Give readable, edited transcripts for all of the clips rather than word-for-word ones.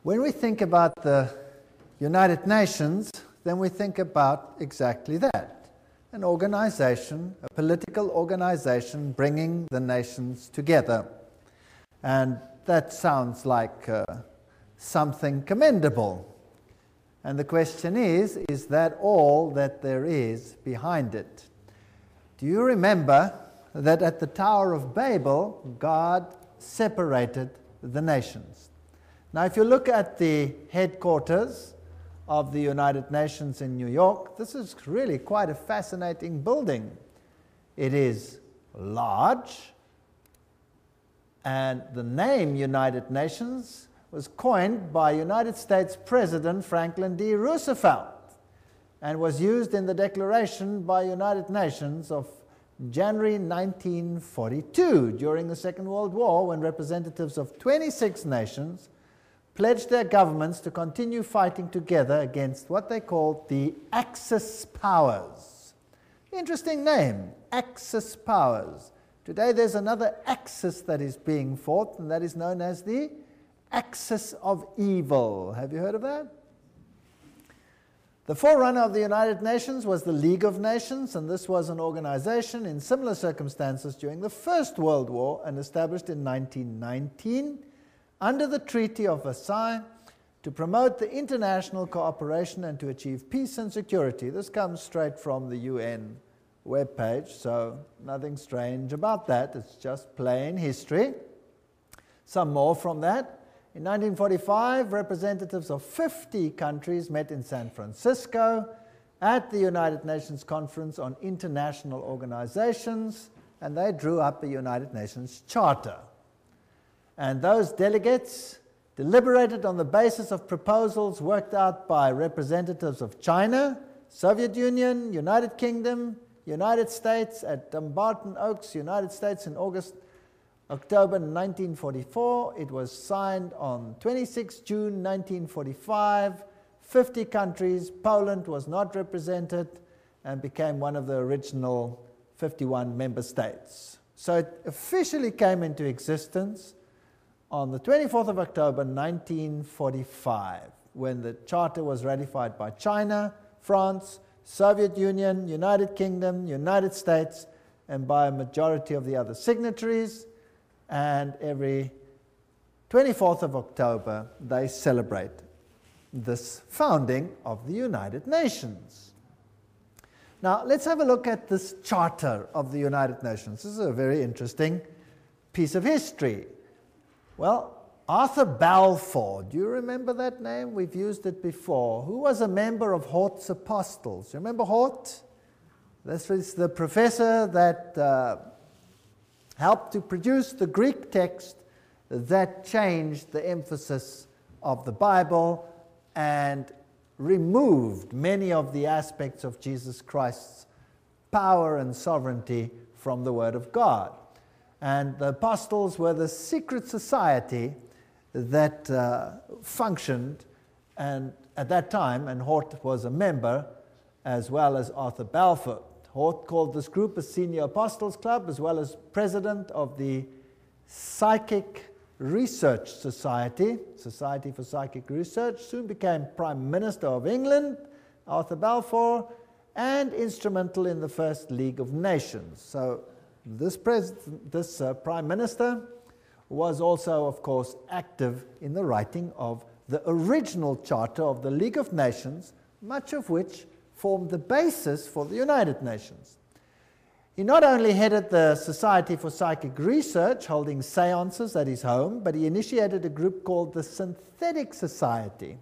When we think about the United Nations, then we think about exactly that. An organization, a political organization bringing the nations together. And that sounds like something commendable. And the question is that all that there is behind it? Do you remember that at the Tower of Babel, God separated the nations? Now, if you look at the headquarters of the United Nations in New York, this is really quite a fascinating building. It is large, and the name United Nations was coined by United States President Franklin D. Roosevelt and was used in the Declaration by United Nations of January 1942 during the Second World War, when representatives of 26 nations pledged their governments to continue fighting together against what they called the Axis powers. Interesting name, Axis powers. Today there's another axis that is being fought, and that is known as the axis of evil. Have you heard of that? The forerunner of the United Nations was the League of Nations, and this was an organization in similar circumstances during the First World War and established in 1919 under the Treaty of Versailles to promote the international cooperation and to achieve peace and security. This comes straight from the UN webpage, so nothing strange about that. It's just plain history. Some more from that. In 1945, representatives of 50 countries met in San Francisco at the United Nations Conference on International Organizations, and they drew up a United Nations Charter. And those delegates deliberated on the basis of proposals worked out by representatives of China, Soviet Union, United Kingdom, United States at Dumbarton Oaks, United States in October 1944. It was signed on 26 June 1945. 50 countries. Poland was not represented and became one of the original 51 member states. So it officially came into existence on the 24th of October 1945, when the Charter was ratified by China, France, Soviet Union, United Kingdom, United States, and by a majority of the other signatories. And every 24th of October, they celebrate this founding of the United Nations. Now, let's have a look at this Charter of the United Nations. This is a very interesting piece of history. Well, Arthur Balfour, do you remember that name? We've used it before. Who was a member of Hort's Apostles? You remember Hort? This was the professor that helped to produce the Greek text that changed the emphasis of the Bible and removed many of the aspects of Jesus Christ's power and sovereignty from the Word of God. And the apostles were the secret society that functioned and at that time, and Hort was a member as well as Arthur Balfour. Hort called this group a Senior Apostles Club, as well as president of the Psychic Research Society, Society for Psychic Research, soon became Prime Minister of England, Arthur Balfour, and instrumental in the First League of Nations. So this Prime Minister was also, of course, active in the writing of the original Charter of the League of Nations, much of which formed the basis for the United Nations. He not only headed the Society for Psychic Research, holding seances at his home, but he initiated a group called the Synthetic Society,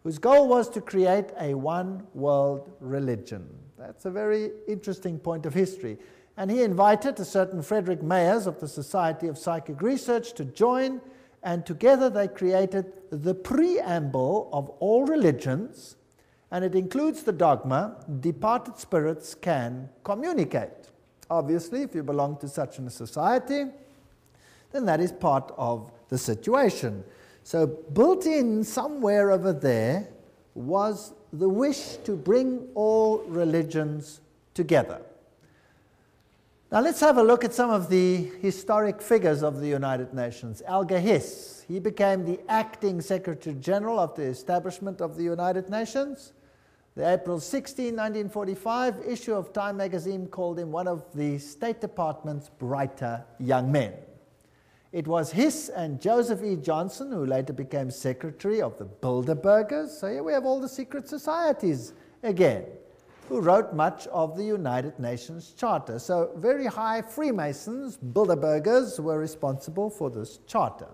whose goal was to create a one-world religion. That's a very interesting point of history. And he invited a certain Frederick Mayers of the Society of Psychic Research to join, and together they created the preamble of all religions, and it includes the dogma, departed spirits can communicate. Obviously, if you belong to such a society, then that is part of the situation. So built in somewhere over there was the wish to bring all religions together. Now let's have a look at some of the historic figures of the United Nations. Alger Hiss, he became the acting Secretary General of the establishment of the United Nations. The April 16, 1945 issue of Time magazine called him one of the State Department's brighter young men. It was Hiss and Joseph E. Johnson who later became Secretary of the Bilderbergers. So here we have all the secret societies again, who wrote much of the United Nations Charter. So very high Freemasons, Bilderbergers, were responsible for this charter.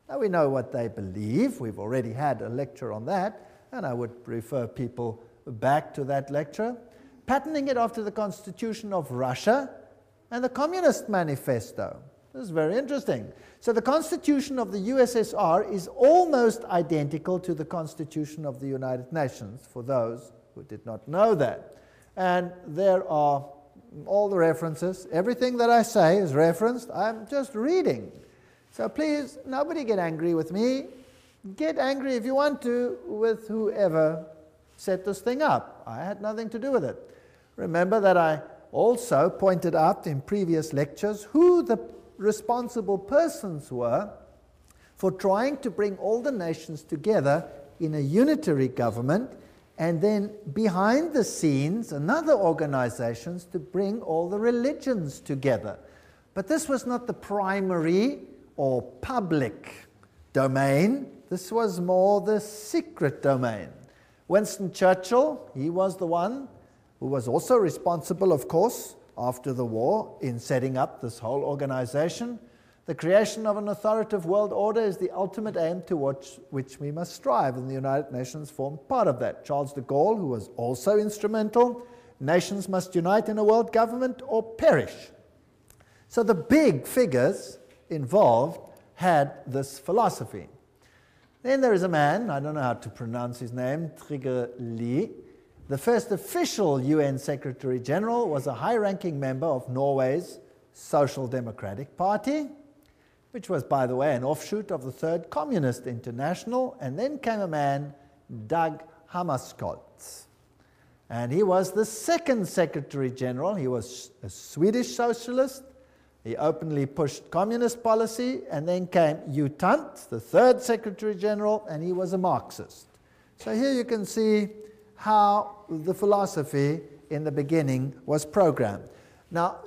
Now we know what they believe. We've already had a lecture on that, and I would refer people back to that lecture. Patterning it after the Constitution of Russia and the Communist Manifesto. This is very interesting. So the Constitution of the USSR is almost identical to the Constitution of the United Nations, for those who did not know that. And there are all the references. Everything that I say is referenced. I'm just reading. So please, nobody get angry with me. Get angry if you want to with whoever set this thing up. I had nothing to do with it. Remember that I also pointed out in previous lectures who the responsible persons were for trying to bring all the nations together in a unitary government, and then behind the scenes another organizations to bring all the religions together. But this was not the primary or public domain. This was more the secret domain. Winston Churchill, he was the one who was also responsible, of course, after the war in setting up this whole organization. The creation of an authoritative world order is the ultimate aim towards which we must strive, and the United Nations formed part of that. Charles de Gaulle, who was also instrumental, nations must unite in a world government or perish. So the big figures involved had this philosophy. Then there is a man, I don't know how to pronounce his name, Trygve Lie. The first official UN Secretary General was a high-ranking member of Norway's Social Democratic Party, which was, by the way, an offshoot of the Third Communist International. And then came a man, Dag Hammarskjöld. And he was the second Secretary General. He was a Swedish socialist. He openly pushed communist policy. And then came U Thant, the third Secretary General, and he was a Marxist. So here you can see how the philosophy in the beginning was programmed. Now,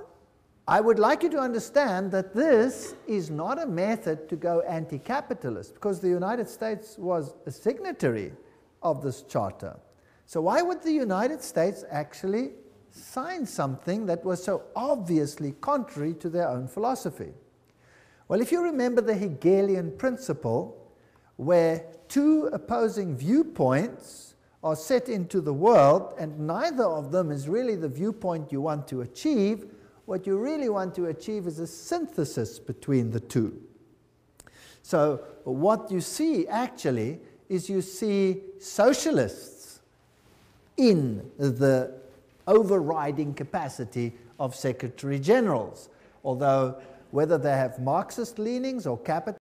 I would like you to understand that this is not a method to go anti-capitalist, because the United States was a signatory of this charter. So why would the United States actually sign something that was so obviously contrary to their own philosophy? Well, if you remember the Hegelian principle, where two opposing viewpoints are set into the world, and neither of them is really the viewpoint you want to achieve, what you really want to achieve is a synthesis between the two. So what you see actually is you see socialists in the overriding capacity of secretary generals, although whether they have Marxist leanings or capitalist